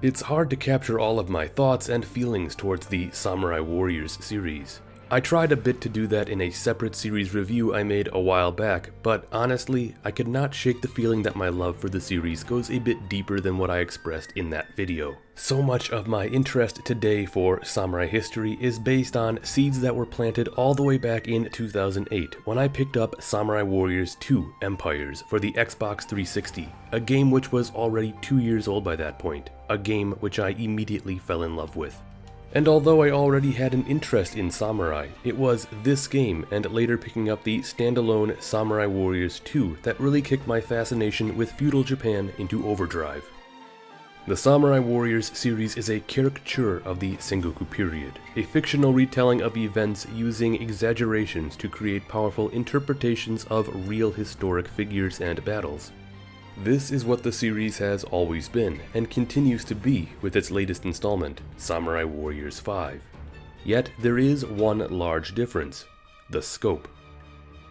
It's hard to capture all of my thoughts and feelings towards the Samurai Warriors series. I tried a bit to do that in a separate series review I made a while back, but honestly, I could not shake the feeling that my love for the series goes a bit deeper than what I expressed in that video. So much of my interest today for samurai history is based on seeds that were planted all the way back in 2008 when I picked up Samurai Warriors 2 Empires for the Xbox 360, a game which was already 2 years old by that point, a game which I immediately fell in love with. And although I already had an interest in samurai, it was this game and later picking up the standalone Samurai Warriors 2 that really kicked my fascination with feudal Japan into overdrive. The Samurai Warriors series is a caricature of the Sengoku period, a fictional retelling of events using exaggerations to create powerful interpretations of real historic figures and battles. This is what the series has always been, and continues to be with its latest installment, Samurai Warriors 5. Yet there is one large difference: the scope.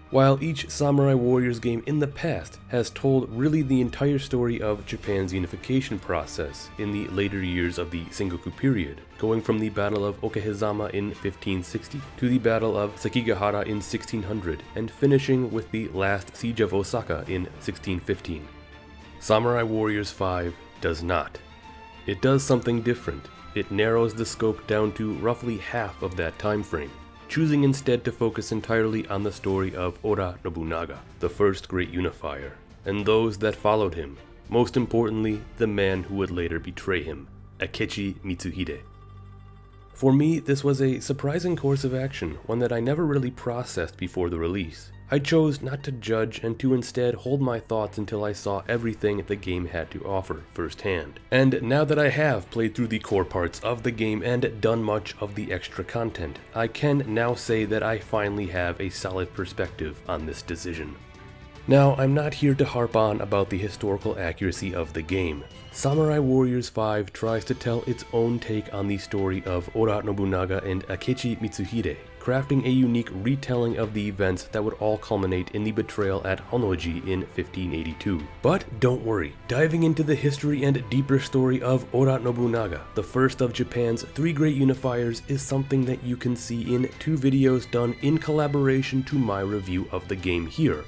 While each Samurai Warriors game in the past has told really the entire story of Japan's unification process in the later years of the Sengoku period, going from the Battle of Okehazama in 1560 to the Battle of Sekigahara in 1600, and finishing with the last Siege of Osaka in 1615. Samurai Warriors 5 does not. It does something different. It narrows the scope down to roughly half of that time frame, choosing instead to focus entirely on the story of Oda Nobunaga, the first great unifier, and those that followed him, most importantly, the man who would later betray him, Akechi Mitsuhide. For me, this was a surprising course of action, one that I never really processed before the release. I chose not to judge and to instead hold my thoughts until I saw everything the game had to offer firsthand. And now that I have played through the core parts of the game and done much of the extra content, I can now say that I finally have a solid perspective on this decision. Now, I'm not here to harp on about the historical accuracy of the game. Samurai Warriors 5 tries to tell its own take on the story of Oda Nobunaga and Akechi Mitsuhide, crafting a unique retelling of the events that would all culminate in the betrayal at Honnoji in 1582. But don't worry, diving into the history and deeper story of Oda Nobunaga, the first of Japan's 3 great unifiers, is something that you can see in 2 videos done in collaboration to my review of the game here.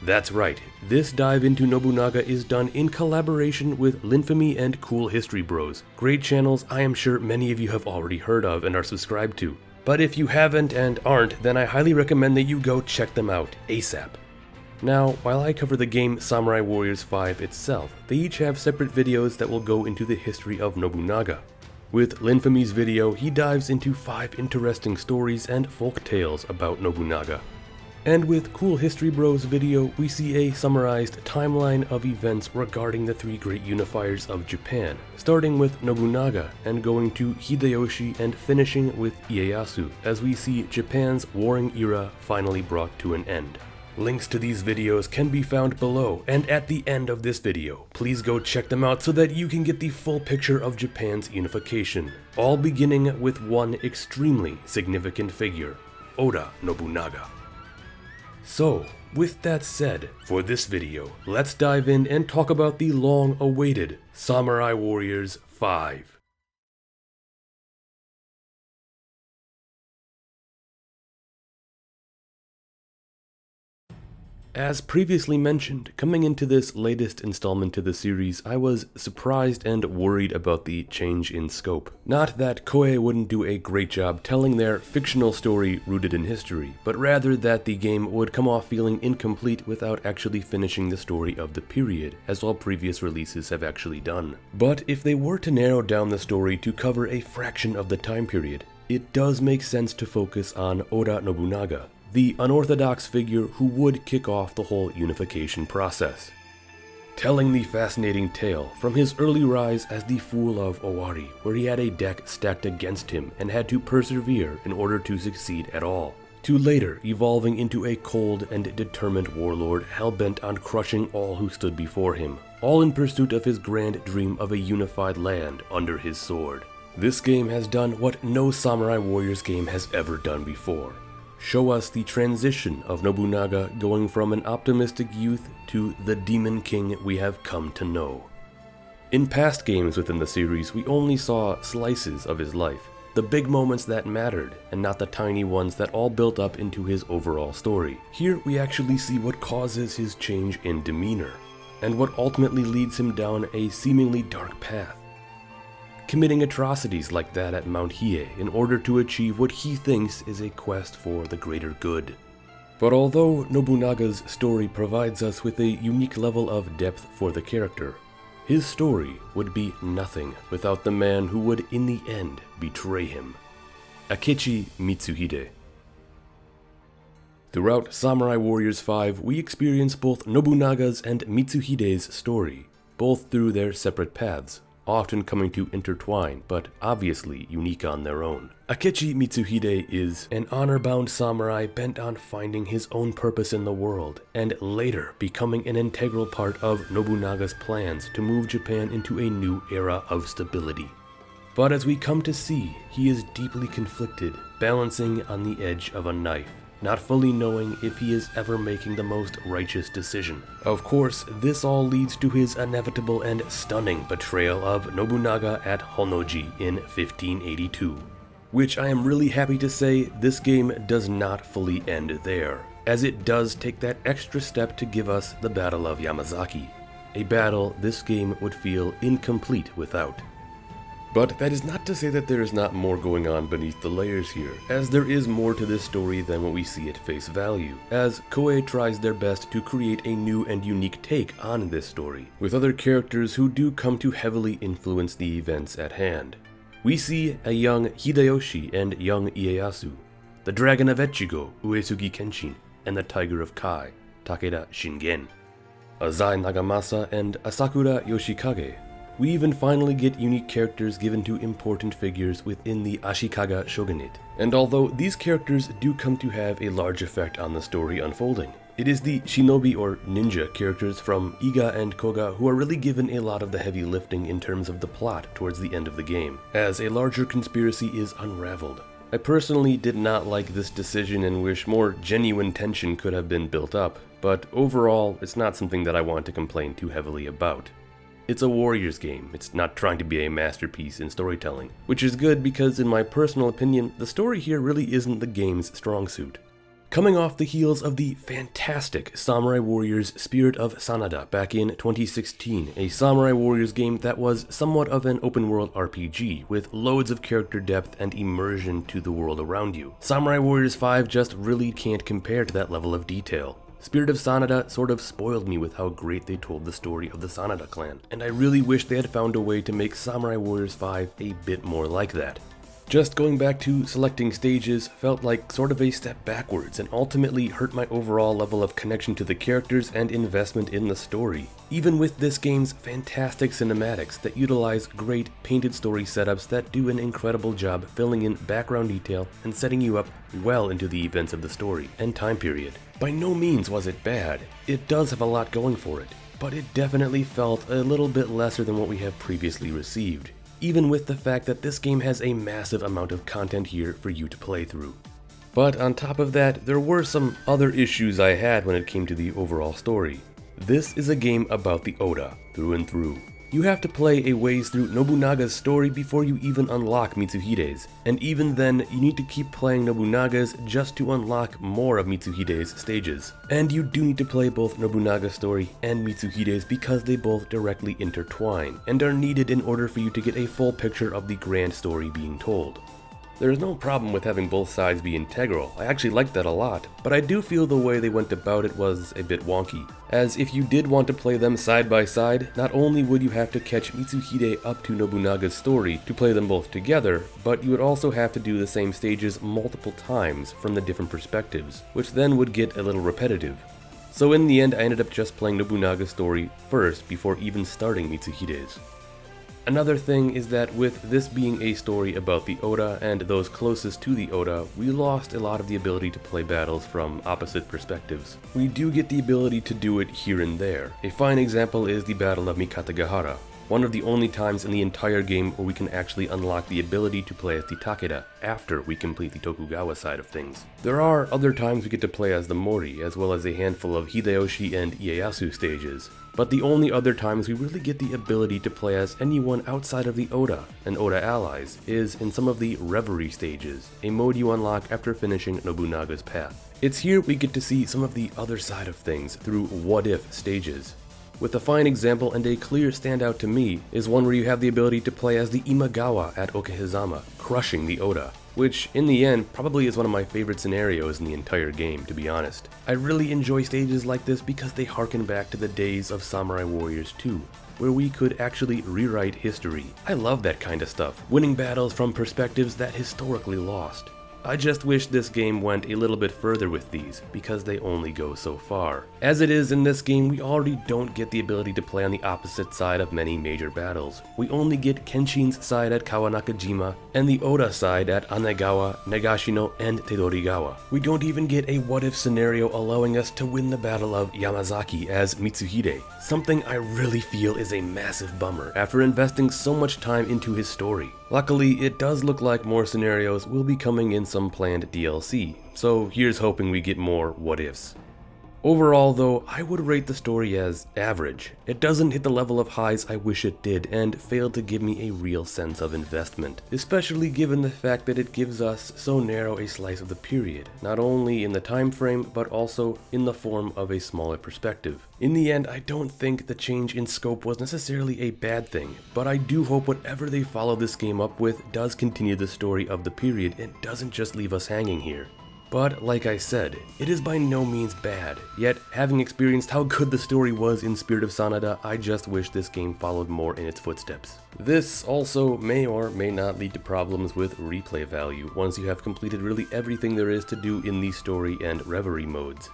That's right, this dive into Nobunaga is done in collaboration with Linfamy and Cool History Bros, great channels I am sure many of you have already heard of and are subscribed to. But if you haven't and aren't, then I highly recommend that you go check them out ASAP. Now, while I cover the game Samurai Warriors 5 itself, they each have separate videos that will go into the history of Nobunaga. With Linfamy's video, he dives into 5 interesting stories and folk tales about Nobunaga. And with Cool History Bros video, we see a summarized timeline of events regarding the 3 great unifiers of Japan, starting with Nobunaga and going to Hideyoshi and finishing with Ieyasu, as we see Japan's warring era finally brought to an end. Links to these videos can be found below and at the end of this video. Please go check them out so that you can get the full picture of Japan's unification, all beginning with one extremely significant figure, Oda Nobunaga. So, with that said, for this video, let's dive in and talk about the long-awaited Samurai Warriors 5. As previously mentioned, coming into this latest installment to the series, I was surprised and worried about the change in scope. Not that Koei wouldn't do a great job telling their fictional story rooted in history, but rather that the game would come off feeling incomplete without actually finishing the story of the period, as all previous releases have actually done. But if they were to narrow down the story to cover a fraction of the time period, it does make sense to focus on Oda Nobunaga, the unorthodox figure who would kick off the whole unification process. Telling the fascinating tale from his early rise as the Fool of Owari, where he had a deck stacked against him and had to persevere in order to succeed at all, to later evolving into a cold and determined warlord hell-bent on crushing all who stood before him, all in pursuit of his grand dream of a unified land under his sword. This game has done what no Samurai Warriors game has ever done before. Show us the transition of Nobunaga going from an optimistic youth to the demon king we have come to know. In past games within the series, we only saw slices of his life, the big moments that mattered, and not the tiny ones that all built up into his overall story. Here we actually see what causes his change in demeanor, and what ultimately leads him down a seemingly dark path, committing atrocities like that at Mount Hiei in order to achieve what he thinks is a quest for the greater good. But although Nobunaga's story provides us with a unique level of depth for the character, his story would be nothing without the man who would in the end betray him, Akechi Mitsuhide. Throughout Samurai Warriors 5, we experience both Nobunaga's and Mitsuhide's story, both through their separate paths, often coming to intertwine, but obviously unique on their own. Akechi Mitsuhide is an honor-bound samurai bent on finding his own purpose in the world, and later becoming an integral part of Nobunaga's plans to move Japan into a new era of stability. But as we come to see, he is deeply conflicted, balancing on the edge of a knife, not fully knowing if he is ever making the most righteous decision. Of course, this all leads to his inevitable and stunning betrayal of Nobunaga at Honnoji in 1582. Which I am really happy to say this game does not fully end there, as it does take that extra step to give us the Battle of Yamazaki, a battle this game would feel incomplete without. But that is not to say that there is not more going on beneath the layers here, as there is more to this story than what we see at face value, as Koei tries their best to create a new and unique take on this story, with other characters who do come to heavily influence the events at hand. We see a young Hideyoshi and young Ieyasu, the Dragon of Echigo, Uesugi Kenshin, and the Tiger of Kai, Takeda Shingen, Azai Nagamasa and Asakura Yoshikage. We even finally get unique characters given to important figures within the Ashikaga shogunate. And although these characters do come to have a large effect on the story unfolding, it is the shinobi or ninja characters from Iga and Koga who are really given a lot of the heavy lifting in terms of the plot towards the end of the game, as a larger conspiracy is unraveled. I personally did not like this decision and wish more genuine tension could have been built up, but overall, it's not something that I want to complain too heavily about. It's a Warriors game, it's not trying to be a masterpiece in storytelling, which is good because in my personal opinion, the story here really isn't the game's strong suit. Coming off the heels of the fantastic Samurai Warriors Spirit of Sanada back in 2016, a Samurai Warriors game that was somewhat of an open-world RPG with loads of character depth and immersion to the world around you, Samurai Warriors 5 just really can't compare to that level of detail. Spirit of Sanada sort of spoiled me with how great they told the story of the Sanada clan, and I really wish they had found a way to make Samurai Warriors 5 a bit more like that. Just going back to selecting stages felt like sort of a step backwards and ultimately hurt my overall level of connection to the characters and investment in the story, even with this game's fantastic cinematics that utilize great painted story setups that do an incredible job filling in background detail and setting you up well into the events of the story and time period. By no means was it bad, it does have a lot going for it, but it definitely felt a little bit lesser than what we have previously received, even with the fact that this game has a massive amount of content here for you to play through. But on top of that, there were some other issues I had when it came to the overall story. This is a game about the Oda, through and through. You have to play a ways through Nobunaga's story before you even unlock Mitsuhide's, and even then, you need to keep playing Nobunaga's just to unlock more of Mitsuhide's stages. And you do need to play both Nobunaga's story and Mitsuhide's because they both directly intertwine, and are needed in order for you to get a full picture of the grand story being told. There is no problem with having both sides be integral, I actually like that a lot, but I do feel the way they went about it was a bit wonky, as if you did want to play them side by side, not only would you have to catch Mitsuhide up to Nobunaga's story to play them both together, but you would also have to do the same stages multiple times from the different perspectives, which then would get a little repetitive. So in the end I ended up just playing Nobunaga's story first before even starting Mitsuhide's. Another thing is that with this being a story about the Oda and those closest to the Oda, we lost a lot of the ability to play battles from opposite perspectives. We do get the ability to do it here and there. A fine example is the Battle of Mikatagahara, one of the only times in the entire game where we can actually unlock the ability to play as the Takeda after we complete the Tokugawa side of things. There are other times we get to play as the Mori, as well as a handful of Hideyoshi and Ieyasu stages, but the only other times we really get the ability to play as anyone outside of the Oda and Oda allies is in some of the Reverie stages, a mode you unlock after finishing Nobunaga's path. It's here we get to see some of the other side of things through what-if stages. With a fine example and a clear standout to me is one where you have the ability to play as the Imagawa at Okehizama, crushing the Oda, which in the end probably is one of my favorite scenarios in the entire game, to be honest. I really enjoy stages like this because they harken back to the days of Samurai Warriors 2, where we could actually rewrite history. I love that kind of stuff, winning battles from perspectives that historically lost. I just wish this game went a little bit further with these, because they only go so far. As it is in this game, we already don't get the ability to play on the opposite side of many major battles. We only get Kenshin's side at Kawanakajima, and the Oda side at Anegawa, Nagashino, and Tedorigawa. We don't even get a what-if scenario allowing us to win the Battle of Yamazaki as Mitsuhide, something I really feel is a massive bummer after investing so much time into his story. Luckily, it does look like more scenarios will be coming in some planned DLC, so here's hoping we get more what-ifs. Overall though, I would rate the story as average. It doesn't hit the level of highs I wish it did and failed to give me a real sense of investment, especially given the fact that it gives us so narrow a slice of the period, not only in the time frame but also in the form of a smaller perspective. In the end, I don't think the change in scope was necessarily a bad thing, but I do hope whatever they follow this game up with does continue the story of the period and doesn't just leave us hanging here. But like I said, it is by no means bad, yet having experienced how good the story was in Spirit of Sanada, I just wish this game followed more in its footsteps. This also may or may not lead to problems with replay value once you have completed really everything there is to do in the story and reverie modes.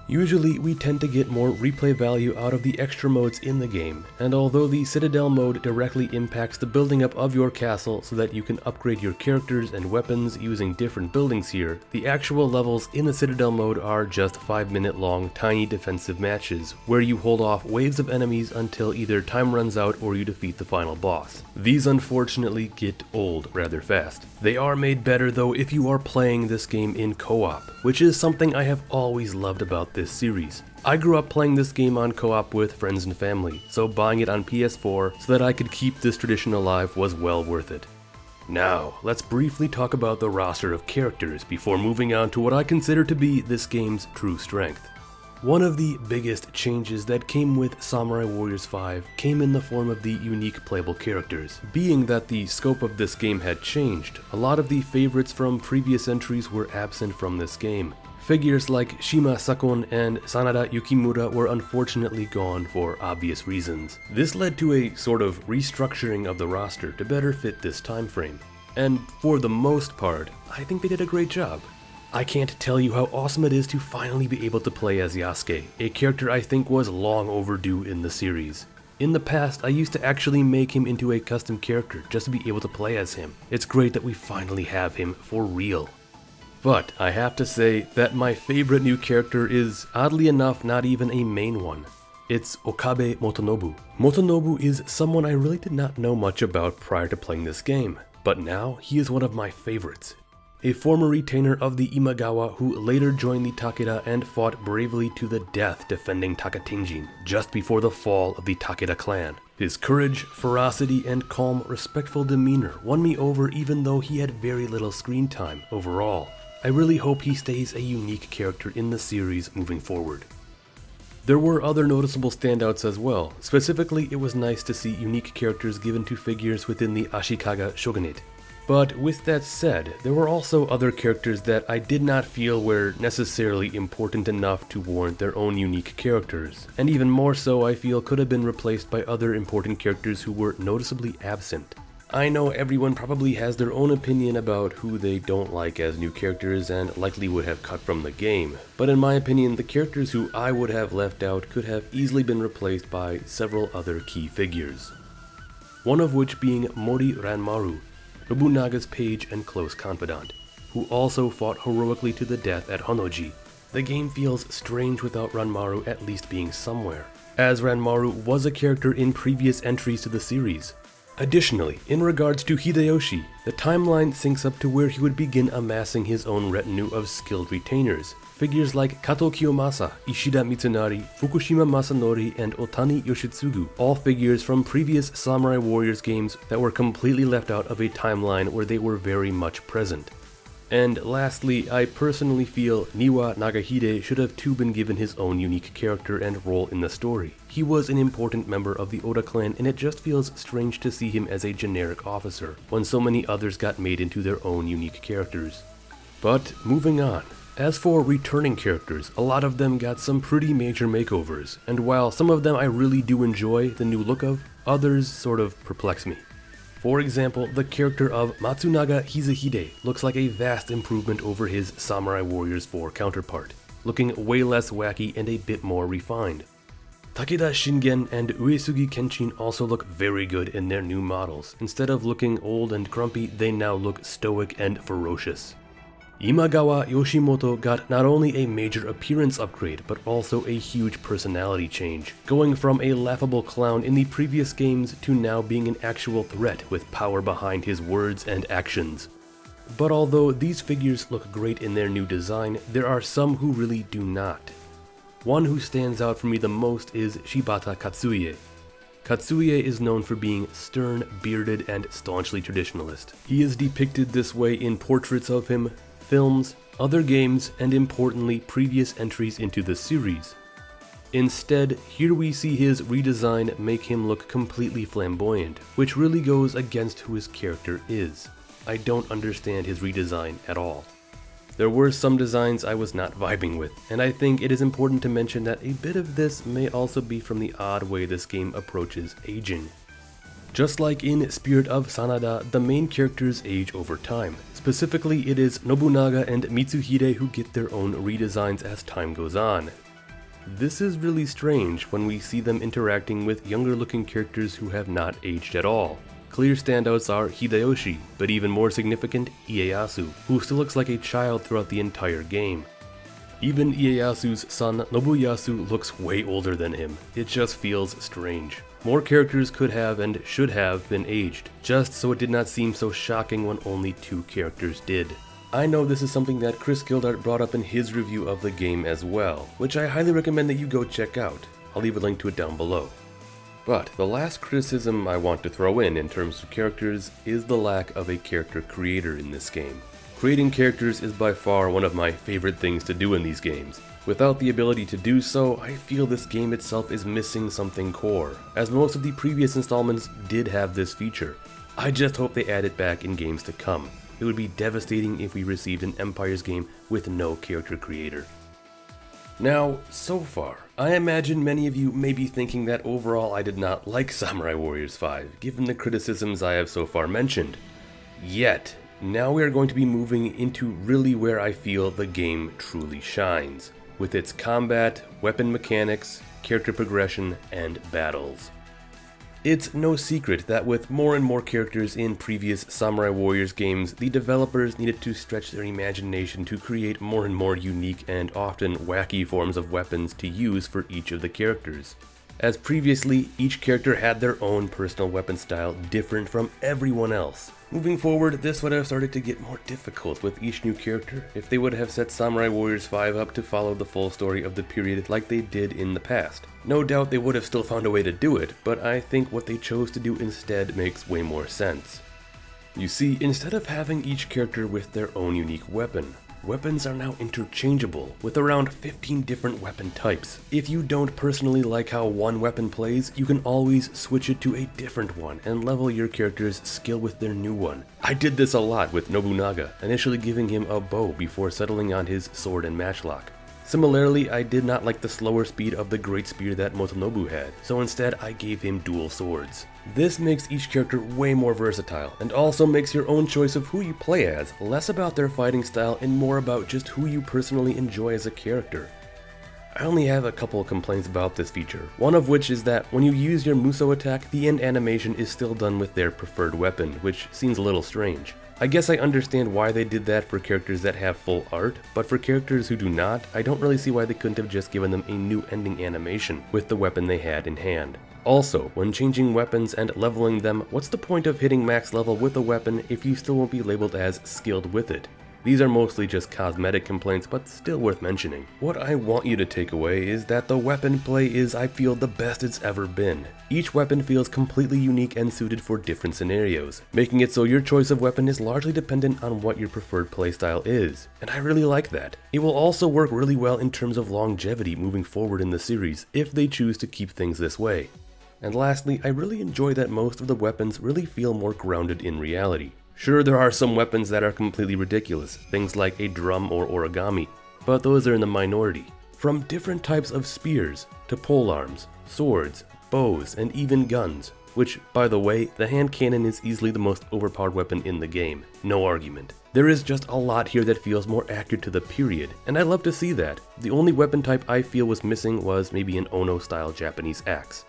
Usually, we tend to get more replay value out of the extra modes in the game, and although the Citadel mode directly impacts the building up of your castle so that you can upgrade your characters and weapons using different buildings here, the actual levels in the Citadel mode are just 5-minute long tiny defensive matches, where you hold off waves of enemies until either time runs out or you defeat the final boss. These unfortunately get old rather fast. They are made better though if you are playing this game in co-op, which is something I have always loved about this series. I grew up playing this game on co-op with friends and family, so buying it on PS4 so that I could keep this tradition alive was well worth it. Now, let's briefly talk about the roster of characters before moving on to what I consider to be this game's true strength. One of the biggest changes that came with Samurai Warriors 5 came in the form of the unique playable characters. Being that the scope of this game had changed, a lot of the favorites from previous entries were absent from this game. Figures like Shima Sakon and Sanada Yukimura were unfortunately gone for obvious reasons. This led to a sort of restructuring of the roster to better fit this time frame. And for the most part, I think they did a great job. I can't tell you how awesome it is to finally be able to play as Yasuke, a character I think was long overdue in the series. In the past, I used to actually make him into a custom character just to be able to play as him. It's great that we finally have him for real. But I have to say that my favorite new character is, oddly enough, not even a main one. It's Okabe Motonobu. Motonobu is someone I really did not know much about prior to playing this game, but now he is one of my favorites. A former retainer of the Imagawa who later joined the Takeda and fought bravely to the death defending Takatenjin just before the fall of the Takeda clan. His courage, ferocity, and calm, respectful demeanor won me over even though he had very little screen time overall. I really hope he stays a unique character in the series moving forward. There were other noticeable standouts as well. Specifically, it was nice to see unique characters given to figures within the Ashikaga shogunate. But with that said, there were also other characters that I did not feel were necessarily important enough to warrant their own unique characters, and even more so I feel could have been replaced by other important characters who were noticeably absent. I know everyone probably has their own opinion about who they don't like as new characters and likely would have cut from the game, but in my opinion, the characters who I would have left out could have easily been replaced by several other key figures. One of which being Mori Ranmaru, Nobunaga's page and close confidant, who also fought heroically to the death at Honnoji. The game feels strange without Ranmaru at least being somewhere. as Ranmaru was a character in previous entries to the series. Additionally, in regards to Hideyoshi, the timeline syncs up to where he would begin amassing his own retinue of skilled retainers. Figures like Kato Kiyomasa, Ishida Mitsunari, Fukushima Masanori, and Otani Yoshitsugu, all figures from previous Samurai Warriors games that were completely left out of a timeline where they were very much present. And lastly, I personally feel Niwa Nagahide should have too been given his own unique character and role in the story. He was an important member of the Oda clan, and it just feels strange to see him as a generic officer, when so many others got made into their own unique characters. But moving on. As for returning characters, a lot of them got some pretty major makeovers, and while some of them I really do enjoy the new look of, others sort of perplex me. For example, the character of Matsunaga Hisahide looks like a vast improvement over his Samurai Warriors 4 counterpart, looking way less wacky and a bit more refined. Takeda Shingen and Uesugi Kenshin also look very good in their new models. Instead of looking old and grumpy, they now look stoic and ferocious. Imagawa Yoshimoto got not only a major appearance upgrade, but also a huge personality change, going from a laughable clown in the previous games to now being an actual threat with power behind his words and actions. But although these figures look great in their new design, there are some who really do not. One who stands out for me the most is Shibata Katsuie. Katsuie is known for being stern, bearded, and staunchly traditionalist. He is depicted this way in portraits of him, films, other games, and importantly, previous entries into the series. Instead, here we see his redesign make him look completely flamboyant, which really goes against who his character is. I don't understand his redesign at all. There were some designs I was not vibing with, and I think it is important to mention that a bit of this may also be from the odd way this game approaches aging. Just like in Spirit of Sanada, the main characters age over time. Specifically, it is Nobunaga and Mitsuhide who get their own redesigns as time goes on. This is really strange when we see them interacting with younger looking characters who have not aged at all. Clear standouts are Hideyoshi, but even more significant, Ieyasu, who still looks like a child throughout the entire game. Even Ieyasu's son Nobuyasu looks way older than him. It just feels strange. More characters could have and should have been aged, just so it did not seem so shocking when only 2 characters did. I know this is something that Chris Gildart brought up in his review of the game as well, which I highly recommend that you go check out. I'll leave a link to it down below. But the last criticism I want to throw in terms of characters is the lack of a character creator in this game. Creating characters is by far one of my favorite things to do in these games. Without the ability to do so, I feel this game itself is missing something core, as most of the previous installments did have this feature. I just hope they add it back in games to come. It would be devastating if we received an Empires game with no character creator. Now, so far, I imagine many of you may be thinking that overall I did not like Samurai Warriors 5, given the criticisms I have so far mentioned. Yet, now we are going to be moving into really where I feel the game truly shines, with its combat, weapon mechanics, character progression, and battles. It's no secret that with more and more characters in previous Samurai Warriors games, the developers needed to stretch their imagination to create more and more unique and often wacky forms of weapons to use for each of the characters. As previously, each character had their own personal weapon style different from everyone else. Moving forward, this would have started to get more difficult with each new character if they would have set Samurai Warriors 5 up to follow the full story of the period like they did in the past. No doubt they would have still found a way to do it, but I think what they chose to do instead makes way more sense. You see, instead of having each character with their own unique weapon, weapons are now interchangeable, with around 15 different weapon types. If you don't personally like how one weapon plays, you can always switch it to a different one and level your character's skill with their new one. I did this a lot with Nobunaga, initially giving him a bow before settling on his sword and matchlock. Similarly, I did not like the slower speed of the great spear that Motonobu had, so instead I gave him dual swords. This makes each character way more versatile, and also makes your own choice of who you play as less about their fighting style and more about just who you personally enjoy as a character. I only have a couple of complaints about this feature, one of which is that when you use your Muso attack, the end animation is still done with their preferred weapon, which seems a little strange. I guess I understand why they did that for characters that have full art, but for characters who do not, I don't really see why they couldn't have just given them a new ending animation with the weapon they had in hand. Also, when changing weapons and leveling them, what's the point of hitting max level with a weapon if you still won't be labeled as skilled with it? These are mostly just cosmetic complaints, but still worth mentioning. What I want you to take away is that the weapon play is, I feel, the best it's ever been. Each weapon feels completely unique and suited for different scenarios, making it so your choice of weapon is largely dependent on what your preferred playstyle is, and I really like that. It will also work really well in terms of longevity moving forward in the series, if they choose to keep things this way. And lastly, I really enjoy that most of the weapons really feel more grounded in reality. Sure, there are some weapons that are completely ridiculous, things like a drum or origami, but those are in the minority. From different types of spears, to polearms, swords, bows, and even guns, which, by the way, the hand cannon is easily the most overpowered weapon in the game, no argument. There is just a lot here that feels more accurate to the period, and I love to see that. The only weapon type I feel was missing was maybe an Ono-style Japanese axe.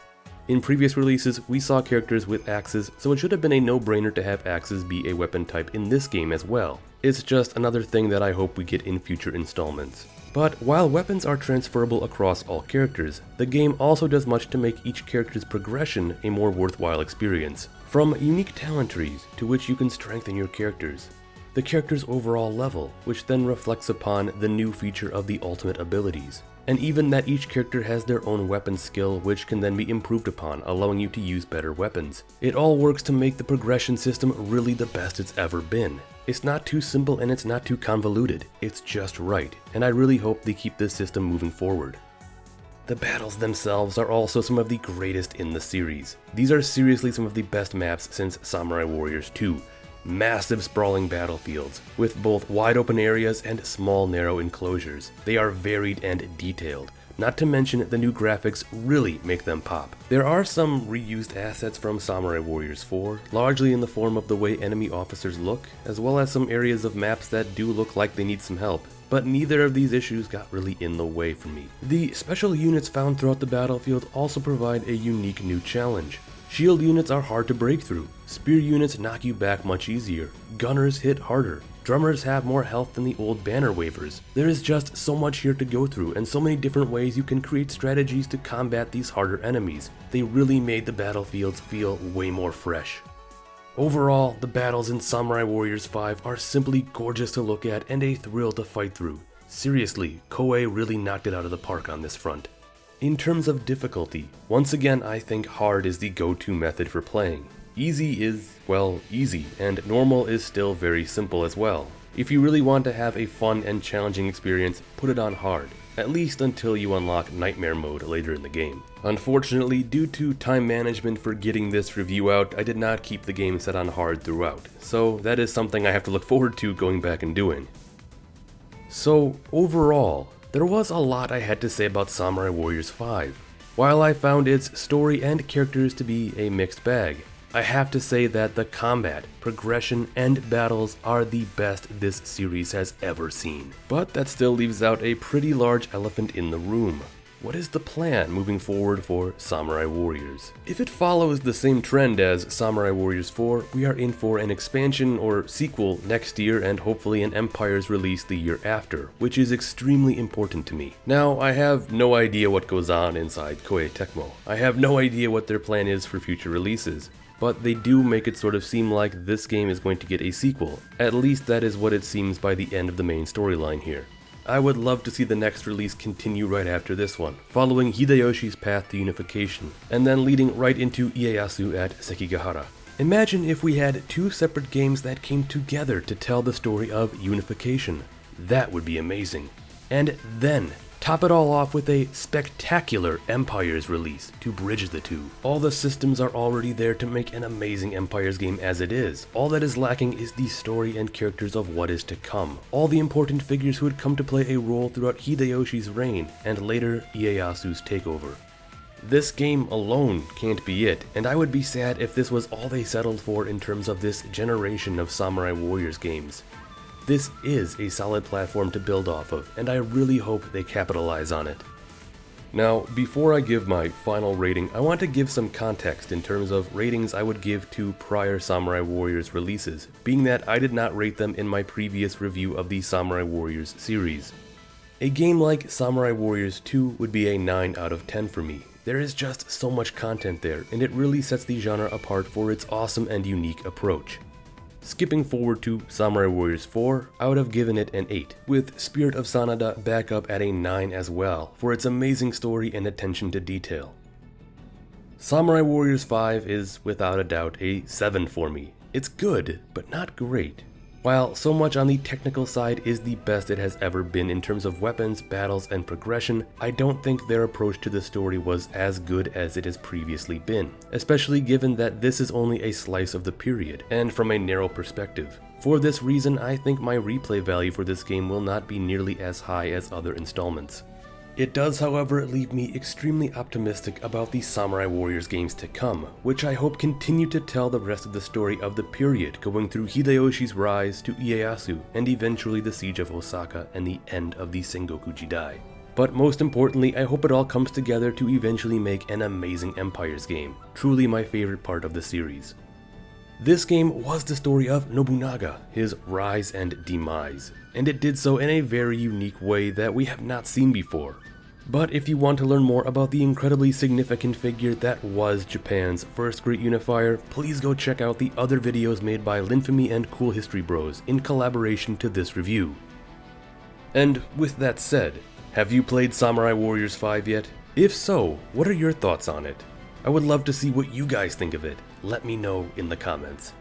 In previous releases, we saw characters with axes, so it should have been a no-brainer to have axes be a weapon type in this game as well. It's just another thing that I hope we get in future installments. But while weapons are transferable across all characters, the game also does much to make each character's progression a more worthwhile experience. From unique talent trees, to which you can strengthen your characters, the character's overall level, which then reflects upon the new feature of the ultimate abilities, and even that each character has their own weapon skill which can then be improved upon, allowing you to use better weapons. It all works to make the progression system really the best it's ever been. It's not too simple and it's not too convoluted, it's just right, and I really hope they keep this system moving forward. The battles themselves are also some of the greatest in the series. These are seriously some of the best maps since Samurai Warriors 2. Massive sprawling battlefields, with both wide open areas and small narrow enclosures. They are varied and detailed, not to mention the new graphics really make them pop. There are some reused assets from Samurai Warriors 4, largely in the form of the way enemy officers look, as well as some areas of maps that do look like they need some help. But neither of these issues got really in the way for me. The special units found throughout the battlefield also provide a unique new challenge. Shield units are hard to break through, spear units knock you back much easier, gunners hit harder, drummers have more health than the old banner wavers. There is just so much here to go through and so many different ways you can create strategies to combat these harder enemies. They really made the battlefields feel way more fresh. Overall, the battles in Samurai Warriors 5 are simply gorgeous to look at and a thrill to fight through. Seriously, Koei really knocked it out of the park on this front. In terms of difficulty, once again I think hard is the go-to method for playing. Easy is, well, easy, and normal is still very simple as well. If you really want to have a fun and challenging experience, put it on hard, at least until you unlock Nightmare Mode later in the game. Unfortunately, due to time management for getting this review out, I did not keep the game set on hard throughout, so that is something I have to look forward to going back and doing. So, overall, there was a lot I had to say about Samurai Warriors 5. While I found its story and characters to be a mixed bag, I have to say that the combat, progression, and battles are the best this series has ever seen. But that still leaves out a pretty large elephant in the room. What is the plan moving forward for Samurai Warriors? If it follows the same trend as Samurai Warriors 4, we are in for an expansion or sequel next year and hopefully an Empire's release the year after, which is extremely important to me. Now, I have no idea what goes on inside Koei Tecmo. I have no idea what their plan is for future releases, but they do make it sort of seem like this game is going to get a sequel. At least that is what it seems by the end of the main storyline here. I would love to see the next release continue right after this one, following Hideyoshi's path to unification, and then leading right into Ieyasu at Sekigahara. Imagine if we had two separate games that came together to tell the story of unification. That would be amazing. And then, top it all off with a spectacular Empires release to bridge the two. All the systems are already there to make an amazing Empires game as it is. All that is lacking is the story and characters of what is to come. All the important figures who would come to play a role throughout Hideyoshi's reign and later Ieyasu's takeover. This game alone can't be it, and I would be sad if this was all they settled for in terms of this generation of Samurai Warriors games. This is a solid platform to build off of, and I really hope they capitalize on it. Now, before I give my final rating, I want to give some context in terms of ratings I would give to prior Samurai Warriors releases, being that I did not rate them in my previous review of the Samurai Warriors series. A game like Samurai Warriors 2 would be a 9 out of 10 for me. There is just so much content there, and it really sets the genre apart for its awesome and unique approach. Skipping forward to Samurai Warriors 4, I would have given it an 8, with Spirit of Sanada back up at a 9 as well, for its amazing story and attention to detail. Samurai Warriors 5 is, without a doubt, a 7 for me. It's good, but not great. While so much on the technical side is the best it has ever been in terms of weapons, battles, and progression, I don't think their approach to the story was as good as it has previously been, especially given that this is only a slice of the period, and from a narrow perspective. For this reason, I think my replay value for this game will not be nearly as high as other installments. It does, however, leave me extremely optimistic about the Samurai Warriors games to come, which I hope continue to tell the rest of the story of the period, going through Hideyoshi's rise to Ieyasu, and eventually the siege of Osaka and the end of the Sengoku Jidai. But most importantly, I hope it all comes together to eventually make an amazing Empires game, truly my favorite part of the series. This game was the story of Nobunaga, his rise and demise, and it did so in a very unique way that we have not seen before. But if you want to learn more about the incredibly significant figure that was Japan's first great unifier, please go check out the other videos made by Linfamy and Cool History Bros in collaboration to this review. And with that said, have you played Samurai Warriors 5 yet? If so, what are your thoughts on it? I would love to see what you guys think of it. Let me know in the comments.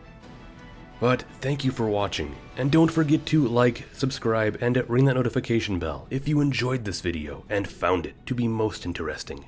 But thank you for watching, and don't forget to like, subscribe, and ring that notification bell if you enjoyed this video and found it to be most interesting.